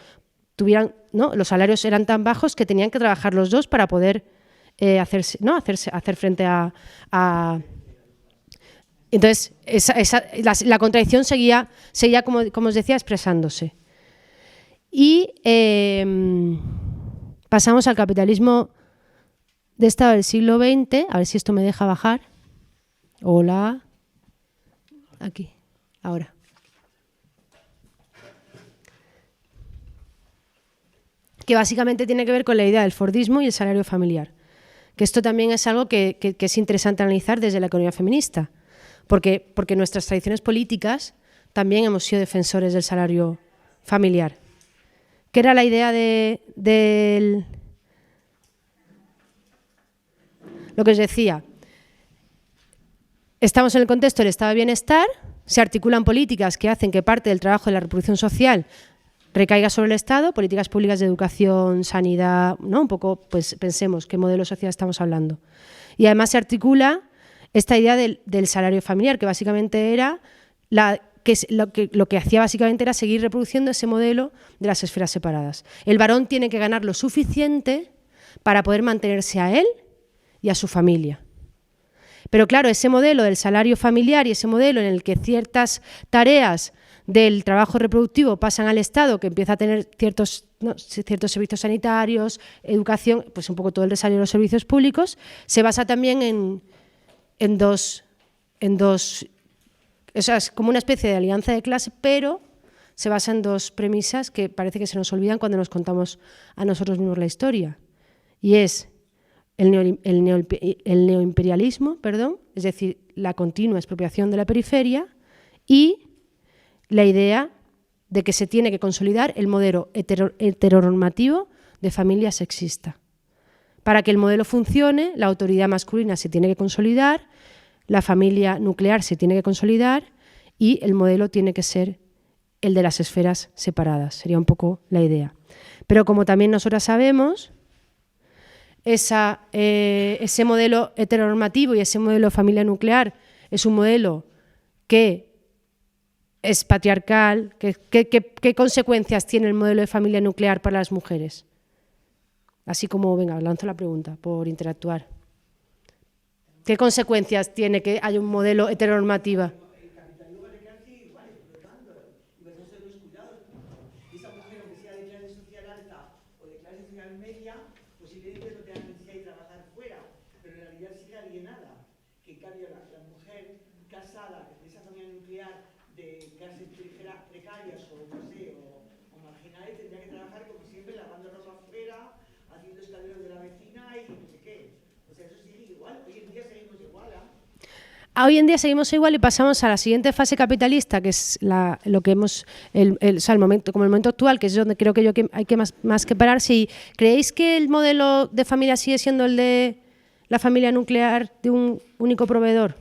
tuvieran, ¿no? Los salarios eran tan bajos que tenían que trabajar los dos para poder hacer frente a... Entonces, la contradicción seguía como os decía, expresándose. Y pasamos al capitalismo de Estado del siglo XX, a ver si esto me deja bajar. Hola. Aquí, ahora. Que básicamente tiene que ver con la idea del fordismo y el salario familiar. Que esto también es algo que es interesante analizar desde la economía feminista, porque nuestras tradiciones políticas también hemos sido defensores del salario familiar. ¿Qué era la idea del... Lo que os decía, estamos en el contexto del estado de bienestar, se articulan políticas que hacen que parte del trabajo de la reproducción social recaiga sobre el Estado, políticas públicas de educación, sanidad, ¿no? Un poco, pues pensemos qué modelo social estamos hablando. Y además se articula esta idea del salario familiar, que básicamente era lo que hacía básicamente era seguir reproduciendo ese modelo de las esferas separadas. El varón tiene que ganar lo suficiente para poder mantenerse a él y a su familia. Pero claro, ese modelo del salario familiar y ese modelo en el que ciertas tareas del trabajo reproductivo pasan al Estado, que empieza a tener ciertos servicios sanitarios, educación, pues un poco todo el desarrollo de los servicios públicos, se basa también en dos, o sea, es como una especie de alianza de clase, pero se basa en dos premisas que parece que se nos olvidan cuando nos contamos a nosotros mismos la historia. Y es el neoimperialismo, es decir, la continua expropiación de la periferia, y la idea de que se tiene que consolidar el modelo heteronormativo de familia sexista. Para que el modelo funcione, la autoridad masculina se tiene que consolidar, la familia nuclear se tiene que consolidar y el modelo tiene que ser el de las esferas separadas. Sería un poco la idea. Pero como también nosotras sabemos, ese modelo heteronormativo y ese modelo de familia nuclear es un modelo que es patriarcal? ¿Qué consecuencias tiene el modelo de familia nuclear para las mujeres? Así como, venga, lanzo la pregunta por interactuar. ¿Qué consecuencias tiene que haya un modelo heteronormativo? Hoy en día seguimos igual y pasamos a la siguiente fase capitalista, que es lo que hemos, el momento, como el momento actual, que es donde creo que hay que más que parar. Si creéis que el modelo de familia sigue siendo el de la familia nuclear de un único proveedor.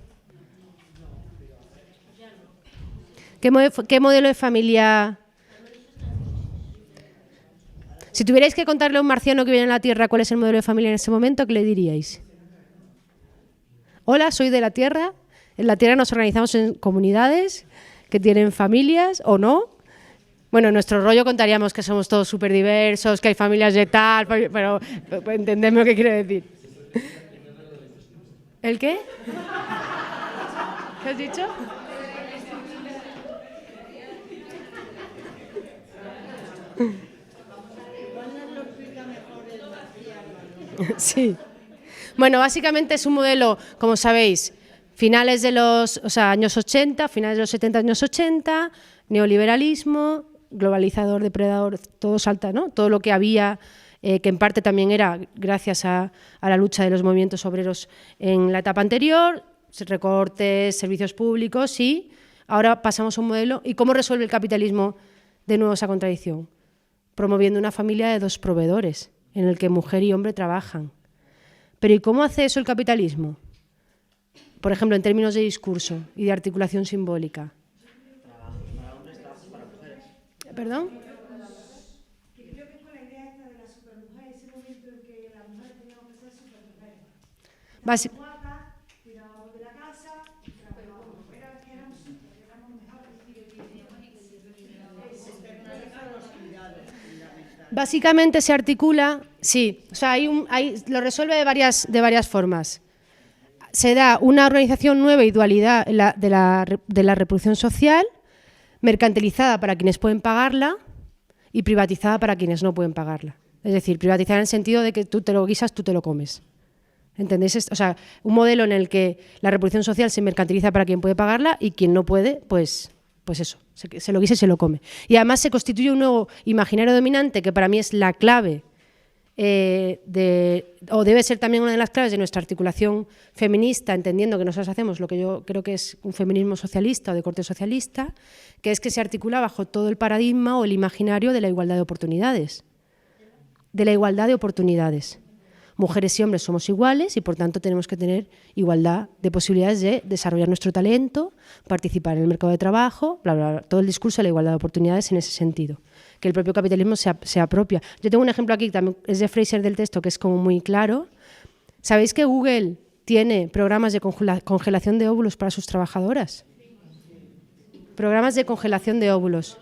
¿Qué modelo de familia? Si tuvierais que contarle a un marciano que viene a la Tierra cuál es el modelo de familia en ese momento, ¿qué le diríais? Hola, soy de la Tierra. En la Tierra nos organizamos en comunidades que tienen familias o no. Bueno, en nuestro rollo contaríamos que somos todos súper diversos, que hay familias de tal, pero entendedme lo que quiero decir. ¿El qué? ¿Qué has dicho? Sí. Bueno, básicamente es un modelo, como sabéis, finales de los años 80, finales de los 70, años 80, neoliberalismo, globalizador, depredador, todo salta, ¿no? Todo lo que había, que en parte también era gracias a la lucha de los movimientos obreros en la etapa anterior, recortes, servicios públicos, y ahora pasamos a un modelo. ¿Y cómo resuelve el capitalismo de nuevo esa contradicción? Promoviendo una familia de 2 proveedores, en el que mujer y hombre trabajan. Pero ¿y cómo hace eso el capitalismo? Por ejemplo, en términos de discurso y de articulación simbólica. ¿Perdón? Creo que con la idea esta de la supermujer, ese momento en que las mujeres teníamos que ser supermujeres. Guapas, tirábamos de la casa, trabajábamos. Era que éramos mejores. Básicamente se articula, sí, o sea, lo resuelve de varias formas. Se da una organización nueva y dualidad de la reproducción social, mercantilizada para quienes pueden pagarla y privatizada para quienes no pueden pagarla. Es decir, privatizada en el sentido de que tú te lo guisas, tú te lo comes. ¿Entendéis? O sea, un modelo en el que la reproducción social se mercantiliza para quien puede pagarla y quien no puede, pues eso, se lo guisa y se lo come. Y además se constituye un nuevo imaginario dominante que para mí es la clave o debe ser también una de las claves de nuestra articulación feminista, entendiendo que nosotros hacemos lo que yo creo que es un feminismo socialista o de corte socialista, que es que se articula bajo todo el paradigma o el imaginario de la igualdad de oportunidades. De la igualdad de oportunidades. Mujeres y hombres somos iguales y por tanto tenemos que tener igualdad de posibilidades de desarrollar nuestro talento, participar en el mercado de trabajo, bla, bla, bla, todo el discurso de la igualdad de oportunidades en ese sentido, que el propio capitalismo se apropia. Yo tengo un ejemplo aquí, también es de Fraser del texto, que es como muy claro. ¿Sabéis que Google tiene programas de congelación de óvulos para sus trabajadoras? Programas de congelación de óvulos.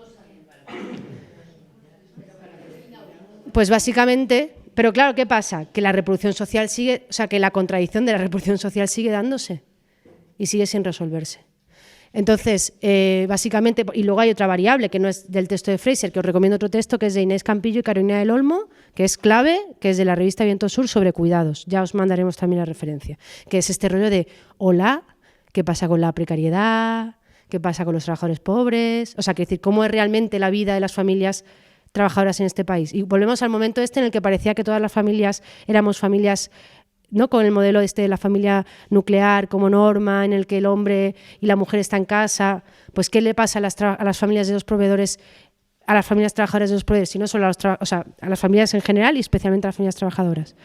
Pues básicamente... Pero claro, ¿qué pasa? Que la reproducción social sigue, o sea, que la contradicción de la reproducción social sigue dándose y sigue sin resolverse. Entonces, básicamente, y luego hay otra variable que no es del texto de Fraser, que os recomiendo otro texto que es de Inés Campillo y Carolina del Olmo, que es clave, que es de la revista Viento Sur sobre cuidados. Ya os mandaremos también la referencia, que es este rollo de, hola, ¿qué pasa con la precariedad? ¿Qué pasa con los trabajadores pobres? O sea, que decir, ¿cómo es realmente la vida de las familias trabajadoras en este país? Y volvemos al momento en el que parecía que todas las familias éramos familias, ¿no?, con el modelo de la familia nuclear como norma, en el que el hombre y la mujer están en casa. Pues ¿qué le pasa a las familias de 2 proveedores, a las familias trabajadoras de 2 proveedores, y no solo a las familias en general y especialmente a las familias trabajadoras?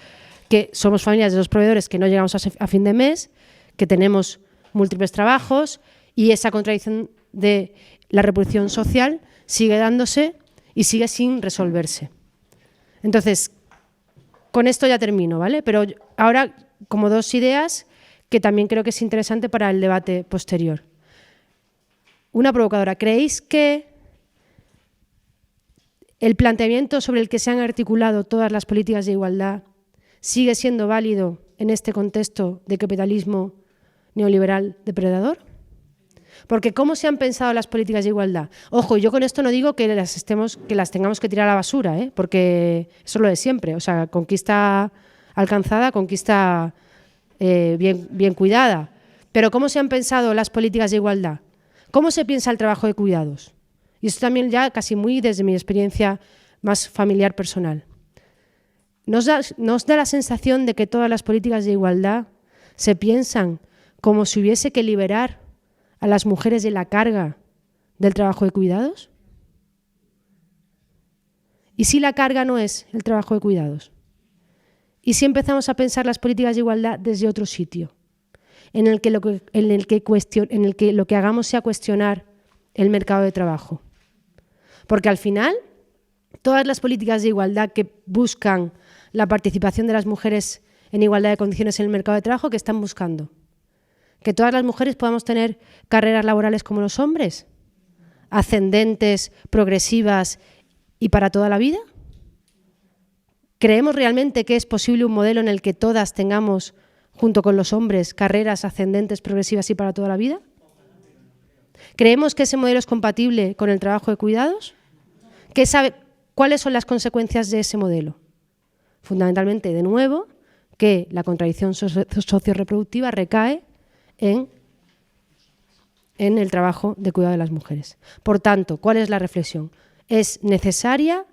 Que somos familias de 2 proveedores que no llegamos a fin de mes, que tenemos múltiples trabajos, y esa contradicción de la reproducción social sigue dándose y sigue sin resolverse. Entonces, con esto ya termino, ¿vale? Pero ahora como 2 ideas que también creo que es interesante para el debate posterior. Una provocadora. ¿Creéis que el planteamiento sobre el que se han articulado todas las políticas de igualdad sigue siendo válido en este contexto de capitalismo neoliberal depredador? Porque ¿cómo se han pensado las políticas de igualdad? Ojo, yo con esto no digo que las tengamos que tirar a la basura, porque eso es lo de siempre. O sea, conquista alcanzada, conquista bien cuidada. Pero ¿cómo se han pensado las políticas de igualdad? ¿Cómo se piensa el trabajo de cuidados? Y esto también ya casi muy desde mi experiencia más familiar personal. ¿Nos da la sensación de que todas las políticas de igualdad se piensan como si hubiese que liberar a las mujeres de la carga del trabajo de cuidados? ¿Y si la carga no es el trabajo de cuidados? ¿Y si empezamos a pensar las políticas de igualdad desde otro sitio, en el que lo que hagamos sea cuestionar el mercado de trabajo? Porque al final, todas las políticas de igualdad que buscan la participación de las mujeres en igualdad de condiciones en el mercado de trabajo, ¿qué están buscando? ¿Que todas las mujeres podamos tener carreras laborales como los hombres? ¿Ascendentes, progresivas y para toda la vida? ¿Creemos realmente que es posible un modelo en el que todas tengamos, junto con los hombres, carreras ascendentes, progresivas y para toda la vida? ¿Creemos que ese modelo es compatible con el trabajo de cuidados? ¿Cuáles son las consecuencias de ese modelo? Fundamentalmente, de nuevo, que la contradicción socioreproductiva recae en el trabajo de cuidado de las mujeres. Por tanto, ¿cuál es la reflexión? Es necesaria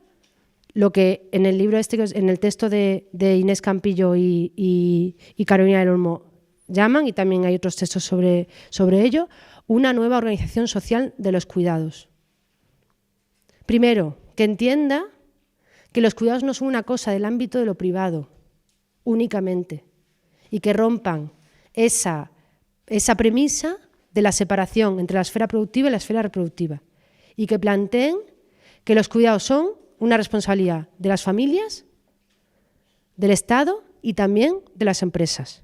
lo que en el libro en el texto de Inés Campillo y Carolina del Olmo llaman, y también hay otros textos sobre ello, una nueva organización social de los cuidados. Primero, que entienda que los cuidados no son una cosa del ámbito de lo privado, únicamente, y que rompan esa premisa de la separación entre la esfera productiva y la esfera reproductiva, y que planteen que los cuidados son una responsabilidad de las familias, del Estado y también de las empresas.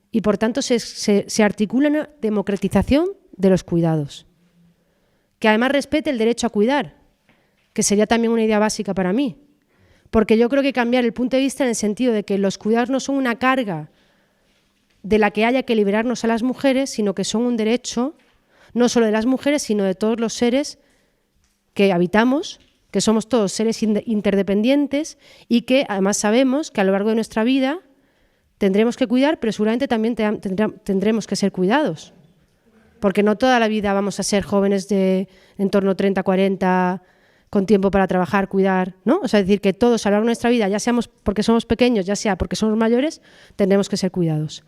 Y por tanto se articula una democratización de los cuidados, que además respete el derecho a cuidar, que sería también una idea básica para mí, porque yo creo que cambiar el punto de vista en el sentido de que los cuidados no son una carga de la que haya que liberarnos a las mujeres, sino que son un derecho no solo de las mujeres, sino de todos los seres que habitamos, que somos todos seres interdependientes y que además sabemos que a lo largo de nuestra vida tendremos que cuidar, pero seguramente también tendremos que ser cuidados, porque no toda la vida vamos a ser jóvenes de en torno a 30, 40, con tiempo para trabajar, cuidar, ¿no? O sea, decir que todos a lo largo de nuestra vida, ya seamos porque somos pequeños, ya sea porque somos mayores, tendremos que ser cuidados.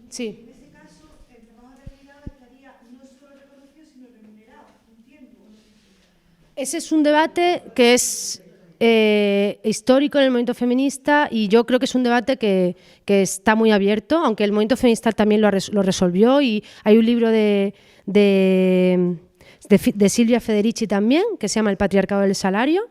Sí. En este caso, el trabajo de cuidado estaría no solo reconocido, sino remunerado, entiendo. Ese es un debate que es histórico en el movimiento feminista, y yo creo que es un debate que está muy abierto, aunque el movimiento feminista también lo resolvió, y hay un libro de Silvia Federici también, que se llama El patriarcado del salario,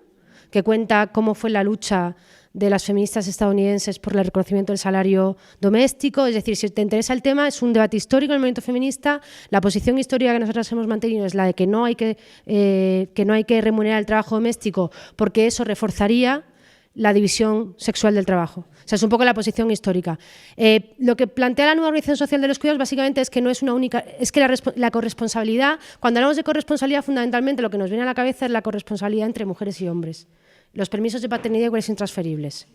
que cuenta cómo fue la lucha de las feministas estadounidenses por el reconocimiento del salario doméstico. Es decir, si te interesa el tema, es un debate histórico en el movimiento feminista. La posición histórica que nosotras hemos mantenido es la de que no hay que remunerar el trabajo doméstico, porque eso reforzaría la división sexual del trabajo. O sea, es un poco la posición histórica. Lo que plantea la nueva organización social de los cuidados básicamente es que no es una única, es que la corresponsabilidad, cuando hablamos de corresponsabilidad, fundamentalmente lo que nos viene a la cabeza es la corresponsabilidad entre mujeres y hombres. Los permisos de paternidad iguales intransferibles,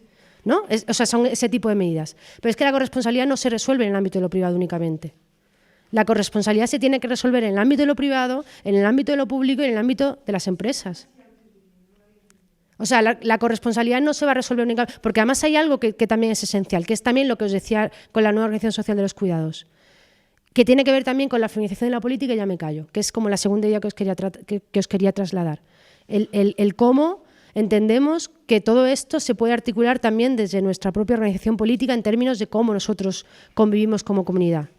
¿no? O sea, son ese tipo de medidas. Pero es que la corresponsabilidad no se resuelve en el ámbito de lo privado únicamente. La corresponsabilidad se tiene que resolver en el ámbito de lo privado, en el ámbito de lo público y en el ámbito de las empresas. O sea, la corresponsabilidad no se va a resolver únicamente, porque además hay algo que también es esencial, que es también lo que os decía con la nueva organización social de los cuidados, que tiene que ver también con la feminización de la política, y ya me callo, que es como la segunda idea que os quería trasladar. El cómo entendemos que todo esto se puede articular también desde nuestra propia organización política en términos de cómo nosotros convivimos como comunidad.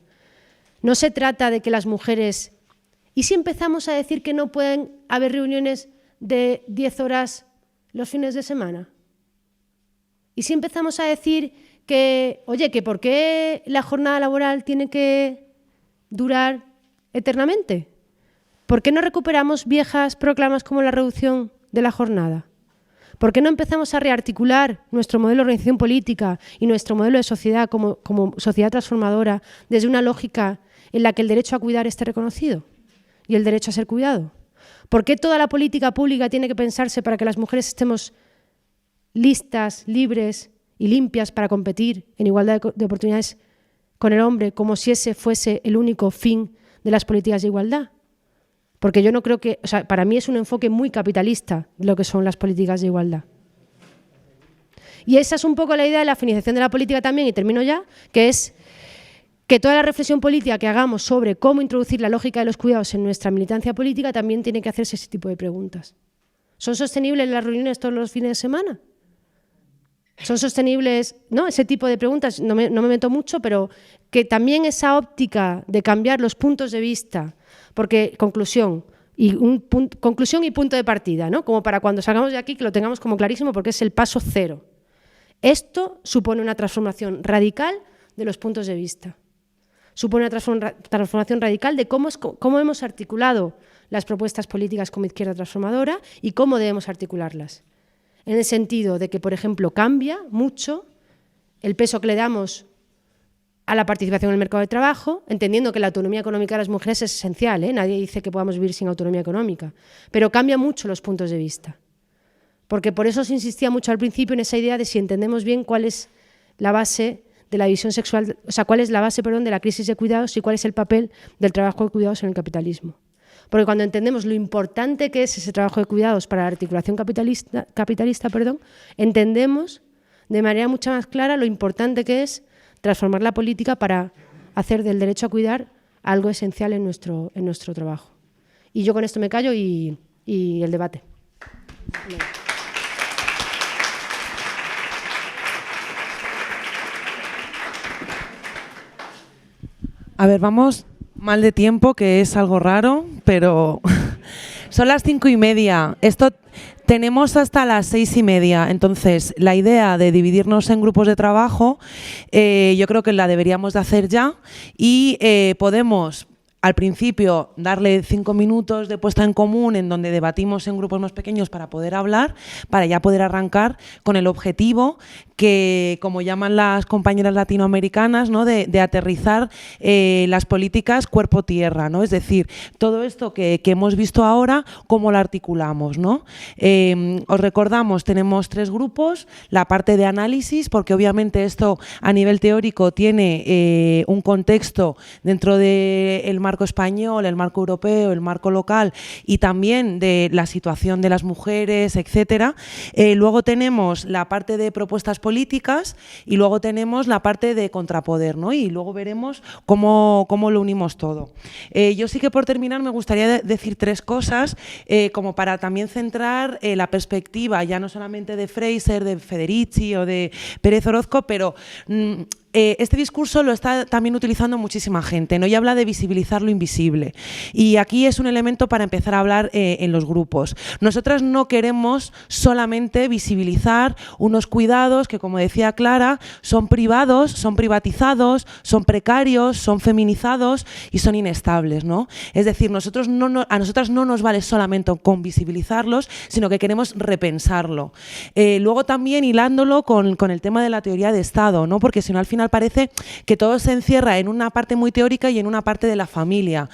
No se trata de que las mujeres... ¿Y si empezamos a decir que no pueden haber reuniones de 10 horas los fines de semana? Y si empezamos a decir que, oye, que ¿por qué la jornada laboral tiene que durar eternamente? ¿Por qué no recuperamos viejas proclamas como la reducción de la jornada? ¿Por qué no empezamos a rearticular nuestro modelo de organización política y nuestro modelo de sociedad como sociedad transformadora desde una lógica en la que el derecho a cuidar esté reconocido y el derecho a ser cuidado? ¿Por qué toda la política pública tiene que pensarse para que las mujeres estemos listas, libres y limpias para competir en igualdad de oportunidades con el hombre, como si ese fuese el único fin de las políticas de igualdad? Porque yo no creo que, o sea, para mí es un enfoque muy capitalista de lo que son las políticas de igualdad. Y esa es un poco la idea de la feminización de la política también, y termino ya, que es que toda la reflexión política que hagamos sobre cómo introducir la lógica de los cuidados en nuestra militancia política también tiene que hacerse ese tipo de preguntas. ¿Son sostenibles las reuniones todos los fines de semana? ¿Son sostenibles? ¿No? Ese tipo de preguntas, no me meto mucho, pero que también esa óptica de cambiar los puntos de vista, porque conclusión y punto de partida, ¿no? Como para cuando salgamos de aquí que lo tengamos como clarísimo, porque es el paso cero. Esto supone una transformación radical de los puntos de vista. Supone una transformación radical de cómo hemos articulado las propuestas políticas como izquierda transformadora y cómo debemos articularlas. En el sentido de que, por ejemplo, cambia mucho el peso que le damos a la participación en el mercado de trabajo, entendiendo que la autonomía económica de las mujeres es esencial, ¿eh? Nadie dice que podamos vivir sin autonomía económica, pero cambia mucho los puntos de vista. Porque por eso se insistía mucho al principio en esa idea de si entendemos bien cuál es la base de la división sexual, o sea, cuál es la base, perdón, de la crisis de cuidados y cuál es el papel del trabajo de cuidados en el capitalismo. Porque cuando entendemos lo importante que es ese trabajo de cuidados para la articulación capitalista, entendemos de manera mucho más clara lo importante que es transformar la política para hacer del derecho a cuidar algo esencial en nuestro trabajo. Y yo con esto me callo y el debate. A ver, vamos mal de tiempo, que es algo raro, pero son las 5:30. Esto tenemos hasta las 6:30. Entonces, la idea de dividirnos en grupos de trabajo, yo creo que la deberíamos de hacer ya y podemos al principio darle 5 minutos de puesta en común en donde debatimos en grupos más pequeños para poder hablar, para ya poder arrancar con el objetivo que, como llaman las compañeras latinoamericanas, ¿no? de aterrizar las políticas cuerpo-tierra, ¿no? Es decir, todo esto que hemos visto ahora, ¿cómo lo articulamos, ¿no? Os recordamos, tenemos 3 grupos, la parte de análisis, porque obviamente esto a nivel teórico tiene un contexto dentro del marco español, el marco europeo, el marco local y también de la situación de las mujeres, etcétera. Luego tenemos la parte de propuestas políticas y luego tenemos la parte de contrapoder, ¿no? Y luego veremos cómo lo unimos todo. Yo sí que por terminar me gustaría decir 3 cosas como para también centrar la perspectiva ya no solamente de Fraser, de Federici o de Pérez Orozco, pero este discurso lo está también utilizando muchísima gente, ¿no? Y habla de visibilizar lo invisible. Y aquí es un elemento para empezar a hablar en los grupos. Nosotras no queremos solamente visibilizar unos cuidados que, como decía Clara, son privados, son privatizados, son precarios, son feminizados y son inestables, ¿no? Es decir, a nosotras no nos vale solamente con visibilizarlos, sino que queremos repensarlo. Luego también hilándolo con el tema de la teoría de Estado, ¿no? Porque si no al final parece que todo se encierra en una parte muy teórica y en una parte de la familia.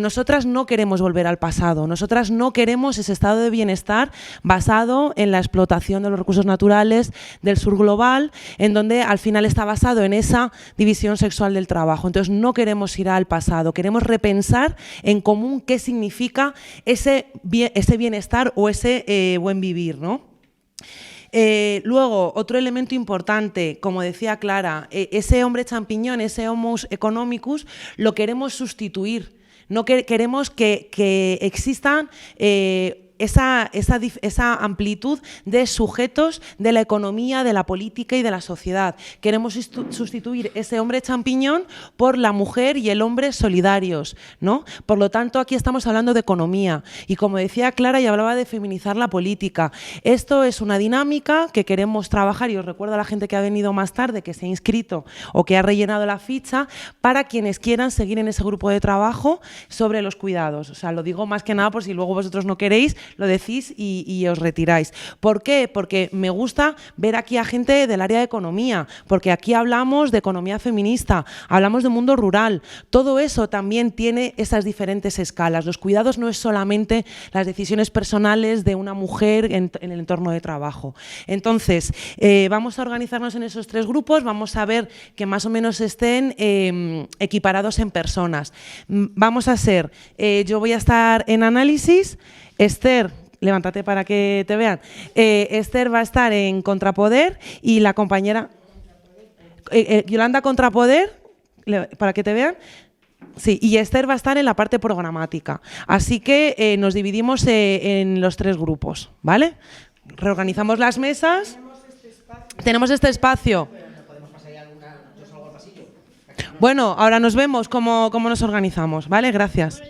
Nosotras no queremos volver al pasado, nosotras no queremos ese estado de bienestar basado en la explotación de los recursos naturales del sur global, en donde al final está basado en esa división sexual del trabajo. Entonces no queremos ir al pasado, queremos repensar en común qué significa ese bienestar o ese buen vivir, ¿no? Luego, otro elemento importante, como decía Clara, ese hombre champiñón, ese homo economicus, lo queremos sustituir. No queremos que existan esa amplitud de sujetos de la economía, de la política y de la sociedad. Queremos sustituir ese hombre champiñón por la mujer y el hombre solidarios, ¿no? Por lo tanto, aquí estamos hablando de economía. Y como decía Clara, y hablaba de feminizar la política. Esto es una dinámica que queremos trabajar, y os recuerdo a la gente que ha venido más tarde, que se ha inscrito o que ha rellenado la ficha, para quienes quieran seguir en ese grupo de trabajo sobre los cuidados. O sea, lo digo más que nada por si luego vosotros no queréis, lo decís y os retiráis. ¿Por qué? Porque me gusta ver aquí a gente del área de economía, porque aquí hablamos de economía feminista, hablamos de mundo rural. Todo eso también tiene esas diferentes escalas. Los cuidados no es solamente las decisiones personales de una mujer en el entorno de trabajo. Entonces, vamos a organizarnos en esos 3 grupos, vamos a ver que más o menos estén equiparados en personas. Vamos a ser, yo voy a estar en análisis, Esther, levántate para que te vean, Esther va a estar en contrapoder y la compañera Yolanda contrapoder, para que te vean. Sí, y Esther va a estar en la parte programática. Así que nos dividimos en los 3 grupos, ¿vale? Reorganizamos las mesas. Tenemos este espacio. Bueno, ahora nos vemos cómo nos organizamos, ¿vale? Gracias.